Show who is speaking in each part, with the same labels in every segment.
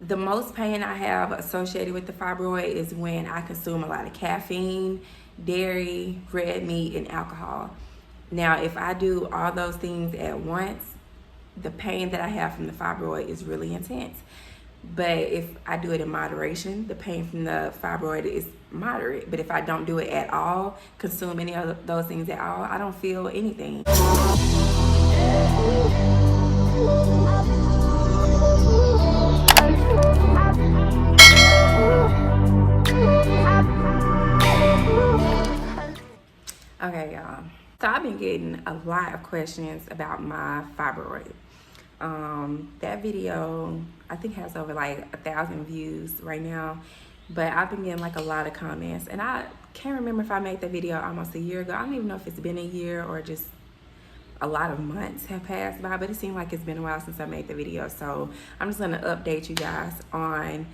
Speaker 1: The most pain I have associated with the fibroid is when I consume a lot of caffeine, dairy, red meat, and alcohol. Now, if I do all those things at once, the pain that I have from the fibroid is really intense. But if I do it in moderation, the pain from the fibroid is moderate. But if I don't do it at all, consume any of those things at all, I don't feel anything. Okay, y'all. So I've been getting a lot of questions about my fibroid. That video, I think, has over like 1,000 views right now, but I've been getting like a lot of comments, and I can't remember if I made that video almost a year ago. I don't even know if it's been a year or just a lot of months have passed by, but it seemed like it's been a while since I made the video. So I'm just gonna update you guys on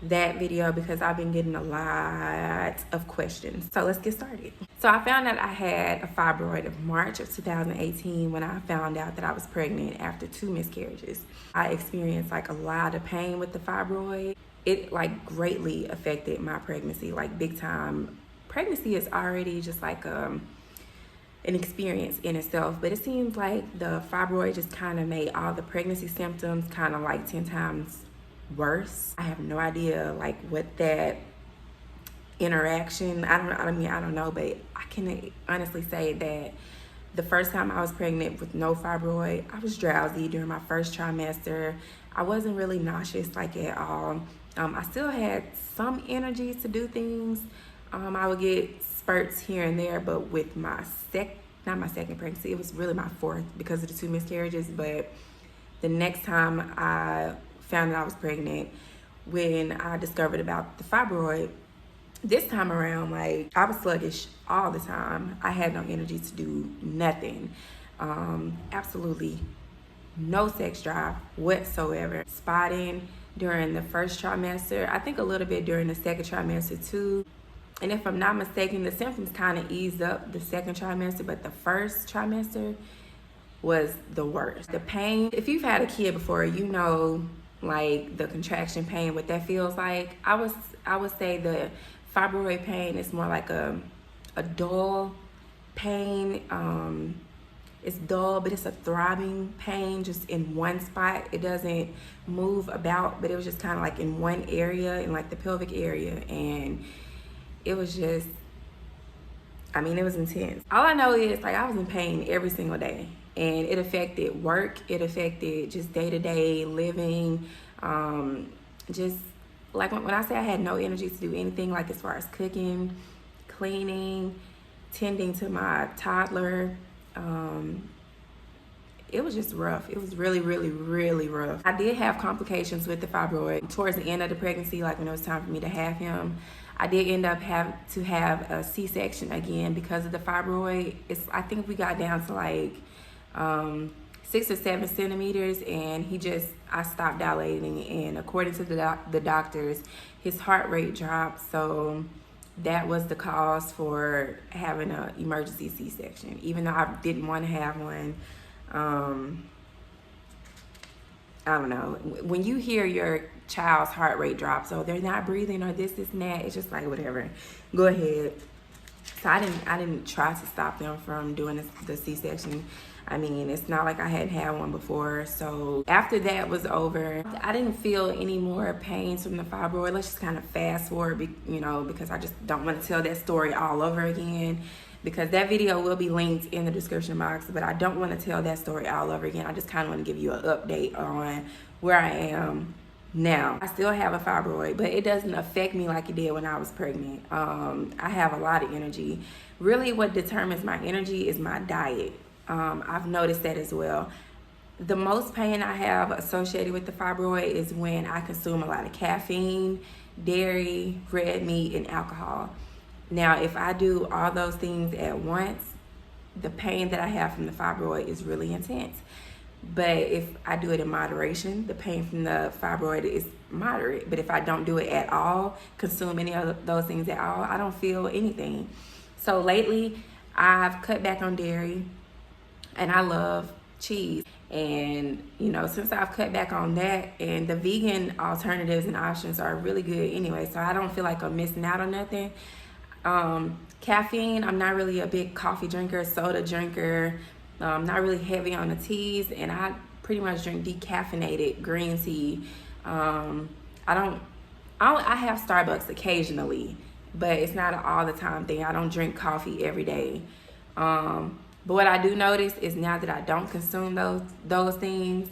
Speaker 1: that video because I've been getting a lot of questions. So let's get started. So I found out I had a fibroid of March of 2018 when I found out that I was pregnant after 2 miscarriages. I experienced like a lot of pain with the fibroid. It like greatly affected my pregnancy, like big time. Pregnancy is already just like an experience in itself, but it seems like the fibroid just kind of made all the pregnancy symptoms kind of like 10 times worse. I have no idea like what that interaction, I don't know, but I can honestly say that the first time I was pregnant with no fibroid, I was drowsy during my first trimester. I wasn't really nauseous like at all. I still had some energy to do things. I would get spurts here and there, but with my not my second pregnancy, it was really my 4th because of the 2 miscarriages. But the next time I found that I was pregnant, when I discovered about the fibroid, this time around, like, I was sluggish all the time. I had no energy to do nothing. Absolutely no sex drive whatsoever. Spotting during the first trimester, I think a little bit during the second trimester too. And if I'm not mistaken, the symptoms kind of eased up the second trimester, but the first trimester was the worst. The pain, if you've had a kid before, you know, like the contraction pain, what that feels like. I would say the fibroid pain is more like a dull pain. It's dull, but it's a throbbing pain just in one spot. It doesn't move about, but it was just kind of like in one area, in like the pelvic area, and it was just, I mean, it was intense. All I know is like I was in pain every single day, and it affected work. It affected just day-to-day living. Just like when I say I had no energy to do anything, like as far as cooking, cleaning, tending to my toddler, it was just rough. It was really, really, really rough. I did have complications with the fibroid towards the end of the pregnancy, like when it was time for me to have him. I did end up having to have a C-section again because of the fibroid. I think we got down to like 6 or 7 centimeters, and I stopped dilating, and according to the doctors, his heart rate dropped, so that was the cause for having an emergency C-section, even though I didn't want to have one. I don't know, when you hear your child's heart rate drop, so they're not breathing or this and that, it's just like whatever, go ahead. So I didn't try to stop them from doing the C-section. I mean, it's not like I hadn't had one before. So after that was over, I didn't feel any more pains from the fibroid. Let's just kind of fast forward, you know, because I just don't want to tell that story all over again, because that video will be linked in the description box, but I don't want to tell that story all over again. I just kind of want to give you an update on where I am now. I still have a fibroid, but it doesn't affect me like it did when I was pregnant. I have a lot of energy. Really what determines my energy is my diet. I've noticed that as well. The most pain I have associated with the fibroid is when I consume a lot of caffeine, dairy, red meat, and alcohol. Now, if I do all those things at once, the pain that I have from the fibroid is really intense. But if I do it in moderation, the pain from the fibroid is moderate. But if I don't do it at all, consume any of those things at all, I don't feel anything. So lately, I've cut back on dairy, and I love cheese. And, you know, since I've cut back on that, and the vegan alternatives and options are really good anyway, so I don't feel like I'm missing out on nothing. Caffeine, I'm not really a big coffee drinker, soda drinker, not really heavy on the teas, and I pretty much drink decaffeinated green tea. I have Starbucks occasionally, but it's not an all the time thing. I don't drink coffee every day. But what I do notice is now that I don't consume those things,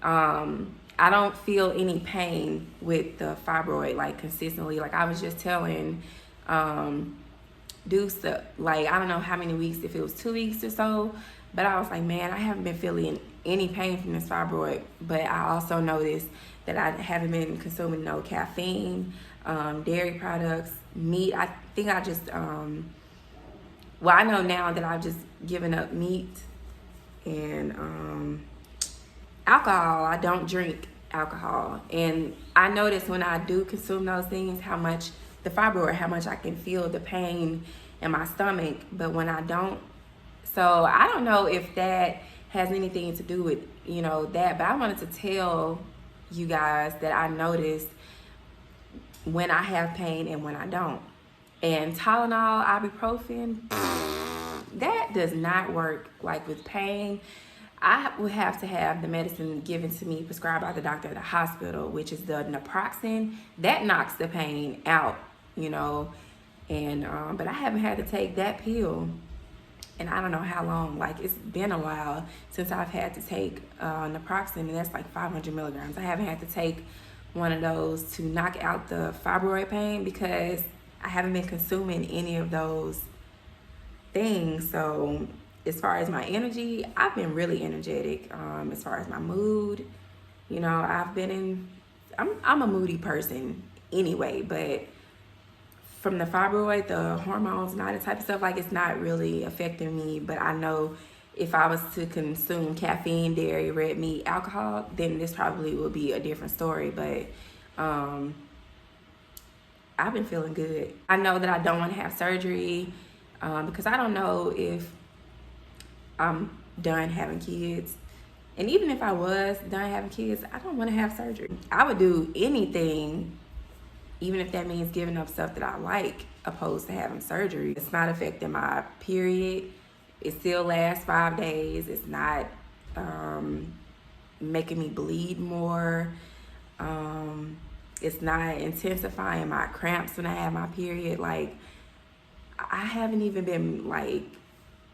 Speaker 1: I don't feel any pain with the fibroid like consistently. Like I was just telling Deuce, like I don't know how many weeks, if it was 2 weeks or so, but I was like, man, I haven't been feeling any pain from this fibroid. But I also noticed that I haven't been consuming no caffeine, dairy products, meat. I think I just well, I know now that I've just given up meat and alcohol. I don't drink alcohol. And I notice when I do consume those things, how much the fibroid, how much I can feel the pain in my stomach. But when I don't, so I don't know if that has anything to do with, you know, that. But I wanted to tell you guys that I noticed when I have pain and when I don't. And Tylenol, ibuprofen, that does not work. Like with pain, I would have to have the medicine given to me, prescribed by the doctor at the hospital, which is the naproxen. That knocks the pain out, you know. And but I haven't had to take that pill, and I don't know how long. Like it's been a while since I've had to take naproxen, and that's like 500 milligrams. I haven't had to take one of those to knock out the fibroid pain because I haven't been consuming any of those things. So as far as my energy, I've been really energetic. As far as my mood, you know, I'm a moody person anyway, but from the fibroid, the hormones and all that type of stuff, like it's not really affecting me. But I know if I was to consume caffeine, dairy, red meat, alcohol, then this probably would be a different story. But I've been feeling good. I know that I don't want to have surgery because I don't know if I'm done having kids. And even if I was done having kids, I don't want to have surgery. I would do anything, even if that means giving up stuff that I like, opposed to having surgery. It's not affecting my period. It still lasts 5 days. It's not making me bleed more. It's not intensifying my cramps when I have my period. Like, I haven't even been like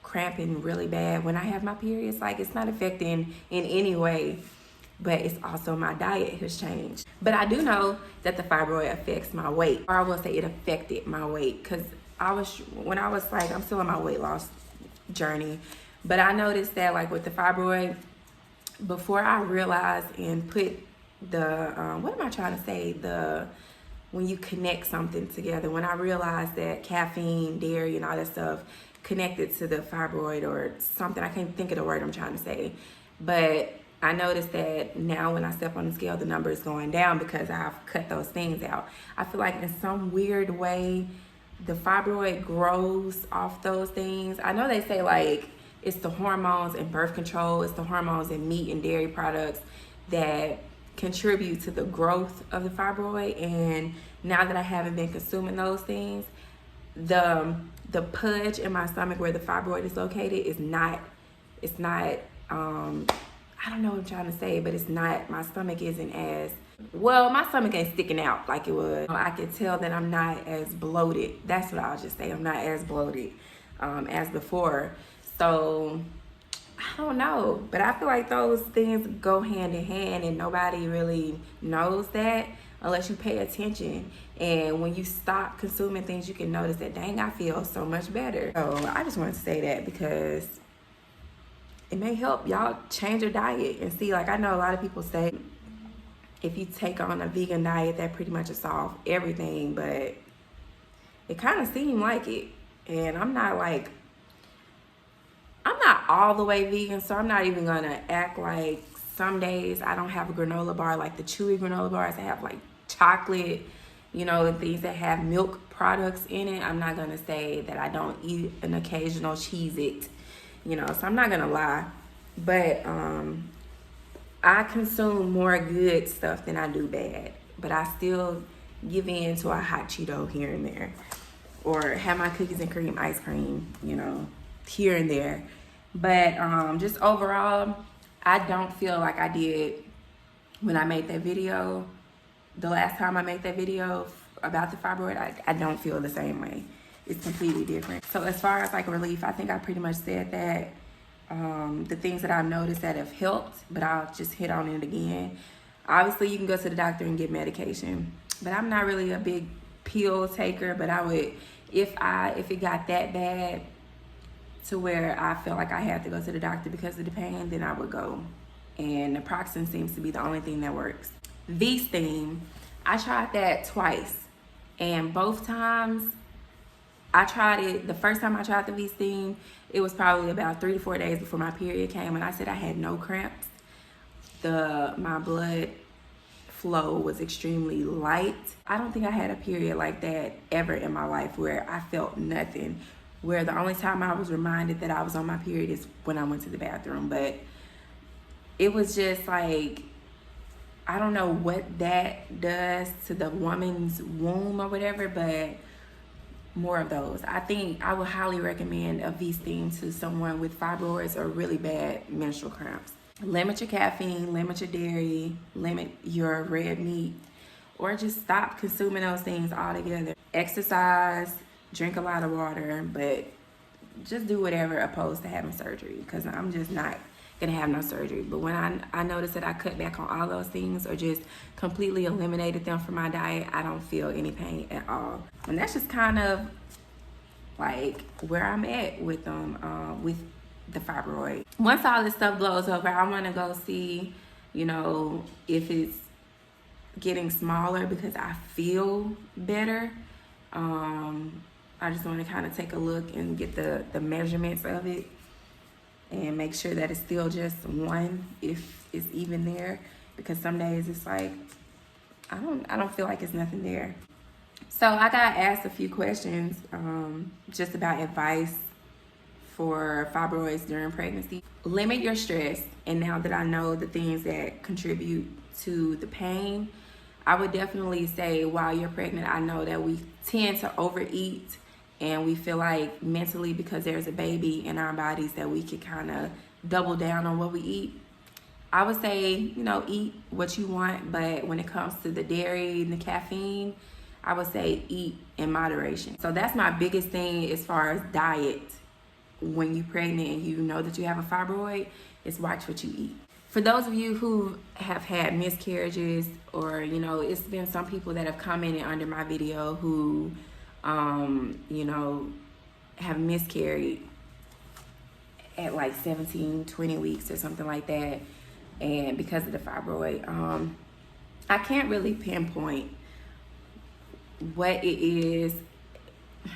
Speaker 1: cramping really bad when I have my periods. Like, it's not affecting in any way, but it's also my diet has changed. But I do know that the fibroid affects my weight, or I will say it affected my weight, because when I was like, I'm still on my weight loss journey, but I noticed that like with the fibroid, before I realized and put what am I trying to say? When you connect something together, when I realized that caffeine, dairy, and all that stuff connected to the fibroid or something, I can't think of the word I'm trying to say, but I noticed that now when I step on the scale, the number is going down because I've cut those things out. I feel like in some weird way, the fibroid grows off those things. I know they say like it's the hormones and birth control, it's the hormones and meat and dairy products that contribute to the growth of the fibroid. And now that I haven't been consuming those things, the pudge in my stomach where the fibroid is located is not, I don't know what I'm trying to say, but it's not, my stomach isn't as, well, my stomach ain't sticking out like it was. I can tell that I'm not as bloated. That's what I'll just say. I'm not as bloated as before. So I don't know, but I feel like those things go hand in hand, and nobody really knows that unless you pay attention. And when you stop consuming things, you can notice that, dang, I feel so much better. So I just wanted to say that because it may help y'all change your diet and see. Like, I know a lot of people say if you take on a vegan diet, that pretty much will solve everything, but it kind of seemed like it. And I'm not all the way vegan, so I'm not even gonna act like some days I don't have a granola bar, like the chewy granola bars that have like chocolate, you know, and things that have milk products in it. I'm not gonna say that I don't eat an occasional Cheez-It, you know, so I'm not gonna lie. But I consume more good stuff than I do bad, but I still give in to a hot Cheeto here and there, or have my cookies and cream ice cream, you know, here and there. But just overall, I don't feel like I did when I made that video. The last time I made that video about the fibroid, I don't feel the same way. It's completely different. So as far as like relief, I think I pretty much said that. The things that I've noticed that have helped, but I'll just hit on it again. Obviously, you can go to the doctor and get medication, but I'm not really a big pill taker. But I would, if it got that bad to where I felt like I had to go to the doctor because of the pain, then I would go. And naproxen seems to be the only thing that works. V-Steam, I tried that twice, and both times I tried it. The first time I tried the V-Steam, it was probably about 3 to 4 days before my period came, and I said I had no cramps. My blood flow was extremely light. I don't think I had a period like that ever in my life where I felt nothing, where the only time I was reminded that I was on my period is when I went to the bathroom. But it was just like, I don't know what that does to the woman's womb or whatever, but more of those. I think I would highly recommend a V-Steam to someone with fibroids or really bad menstrual cramps. Limit your caffeine, limit your dairy, limit your red meat, or just stop consuming those things altogether. Exercise, drink a lot of water, but just do whatever opposed to having surgery, because I'm just not gonna have no surgery. But when I noticed that I cut back on all those things or just completely eliminated them from my diet, I don't feel any pain at all. And that's just kind of like where I'm at with with the fibroid. Once all this stuff blows over, I want to go see, you know, if it's getting smaller, because I feel better. I just want to kind of take a look and get the measurements of it and make sure that it's still just 1, if it's even there, because some days it's like I don't feel like it's nothing there. So I got asked a few questions just about advice for fibroids during pregnancy. Limit your stress. And now that I know the things that contribute to the pain, I would definitely say while you're pregnant, I know that we tend to overeat, and we feel like mentally, because there's a baby in our bodies, that we could kind of double down on what we eat. I would say, you know, eat what you want, but when it comes to the dairy and the caffeine, I would say eat in moderation. So that's my biggest thing as far as diet. When you're pregnant and you know that you have a fibroid, is watch what you eat. For those of you who have had miscarriages, or, you know, it's been some people that have commented under my video who, you know, have miscarried at like 17, 20 weeks or something like that, and because of the fibroid. I can't really pinpoint what it is,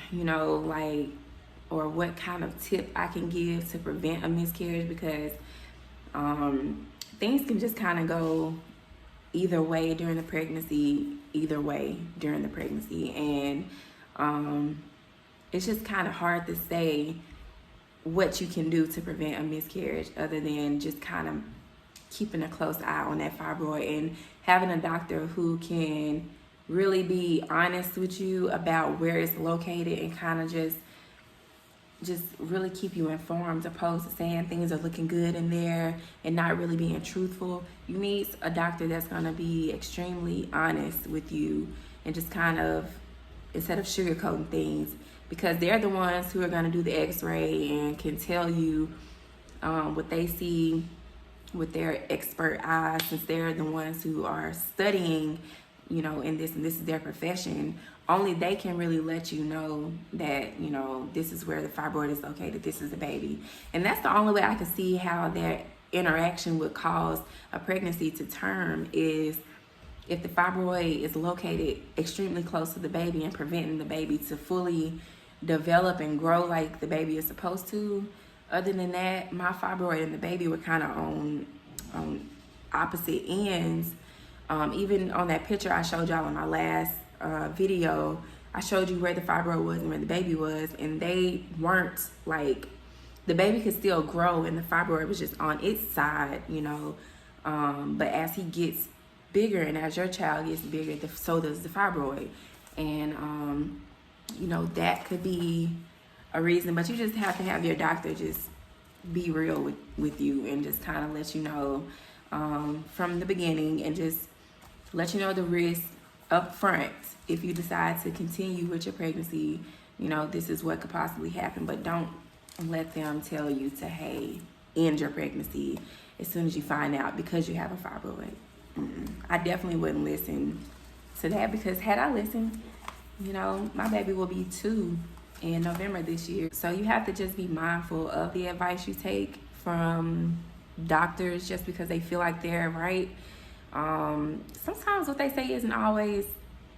Speaker 1: you know, like, or what kind of tip I can give to prevent a miscarriage, because things can just kind of go either way during the pregnancy, and it's just kind of hard to say what you can do to prevent a miscarriage, other than just kind of keeping a close eye on that fibroid and having a doctor who can really be honest with you about where it's located, and kind of just really keep you informed, opposed to saying things are looking good in there and not really being truthful. You need a doctor that's going to be extremely honest with you, and just kind of, instead of sugarcoating things, because they're the ones who are going to do the x-ray and can tell you what they see with their expert eyes, since they're the ones who are studying, you know, in this, and this is their profession. Only they can really let you know that, you know, this is where the fibroid is located, this is the baby. And that's the only way I can see how that interaction would cause a pregnancy to term, is if the fibroid is located extremely close to the baby and preventing the baby to fully develop and grow like the baby is supposed to. Other than that, my fibroid and the baby were kind of on opposite ends. Even on that picture I showed y'all in my last video, I showed you where the fibroid was and where the baby was, and they weren't like, the baby could still grow and the fibroid was just on its side, you know. But as he gets bigger and as your child gets bigger, so does the fibroid. And, you know, that could be a reason, but you just have to have your doctor just be real with you and just kind of let you know from the beginning, and just let you know the risk up front. If you decide to continue with your pregnancy, you know, this is what could possibly happen, but don't let them tell you to, hey, end your pregnancy as soon as you find out because you have a fibroid. I definitely wouldn't listen to that, because had I listened, you know, my baby will be 2 in November this year. So you have to just be mindful of the advice you take from doctors just because they feel like they're right. Sometimes what they say isn't always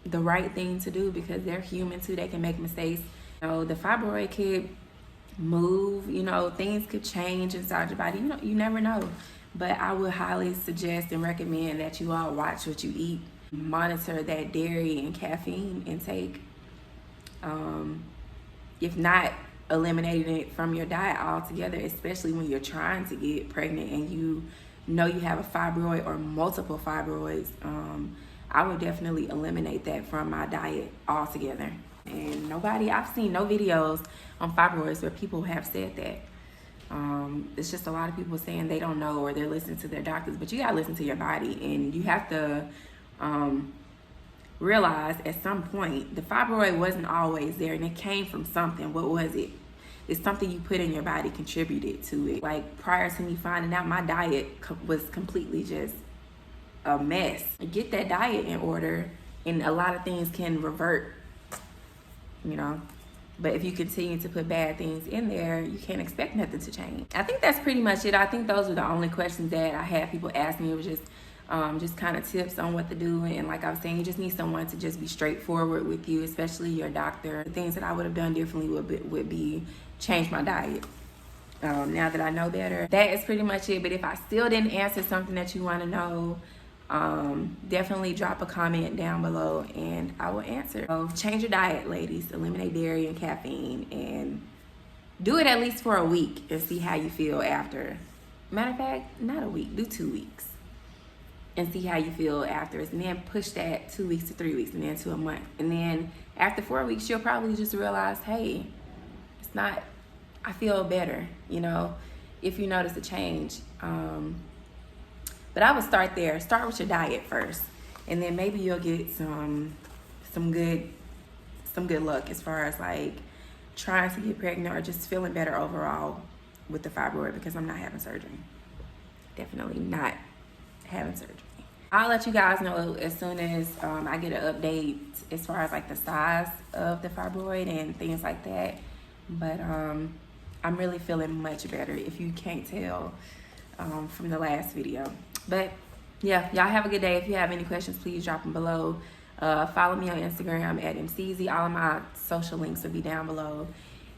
Speaker 1: the right thing to do, because they're human too. They can make mistakes. You know, the fibroid could move, you know, things could change inside your body. You know, you never know. But I would highly suggest and recommend that you all watch what you eat. Monitor that dairy and caffeine intake. If not eliminating it from your diet altogether, especially when you're trying to get pregnant and you know you have a fibroid or multiple fibroids, I would definitely eliminate that from my diet altogether. And I've seen no videos on fibroids where people have said that. It's just a lot of people saying they don't know, or they're listening to their doctors, but you gotta listen to your body, and you have to realize at some point the fibroid wasn't always there, and it came from something. What was it? It's something you put in your body contributed to it. Like prior to me finding out, my diet was completely just a mess. Get that diet in order and a lot of things can revert, you know. But if you continue to put bad things in there, you can't expect nothing to change. I think that's pretty much it. I think those were the only questions that I had people ask me. It was just kind of tips on what to do. And like I was saying, you just need someone to just be straightforward with you, especially your doctor. The things that I would have done differently would be change my diet. Now that I know better, that is pretty much it. But if I still didn't answer something that you want to know, definitely drop a comment down below and I will answer. So change your diet, ladies. Eliminate dairy and caffeine, and do it at least for a week and see how you feel after. Matter of fact, not a week, do 2 weeks and see how you feel after. And then push that 2 weeks to 3 weeks, and then to a month. And then after 4 weeks, you'll probably just realize, hey, it's not, I feel better, you know, if you notice a change. But I would start there. Start with your diet first, and then maybe you'll get some good luck as far as like trying to get pregnant or just feeling better overall with the fibroid, because I'm not having surgery. Definitely not having surgery. I'll let you guys know as soon as I get an update as far as like the size of the fibroid and things like that. But I'm really feeling much better, if you can't tell from the last video. But yeah, y'all have a good day. If you have any questions, please drop them below. Follow me on Instagram at MCZ. All of my social links will be down below.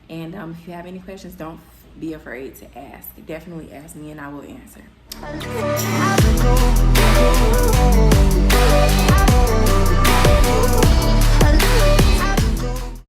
Speaker 1: And if you have any questions, don't be afraid to ask. Definitely ask me and I will answer.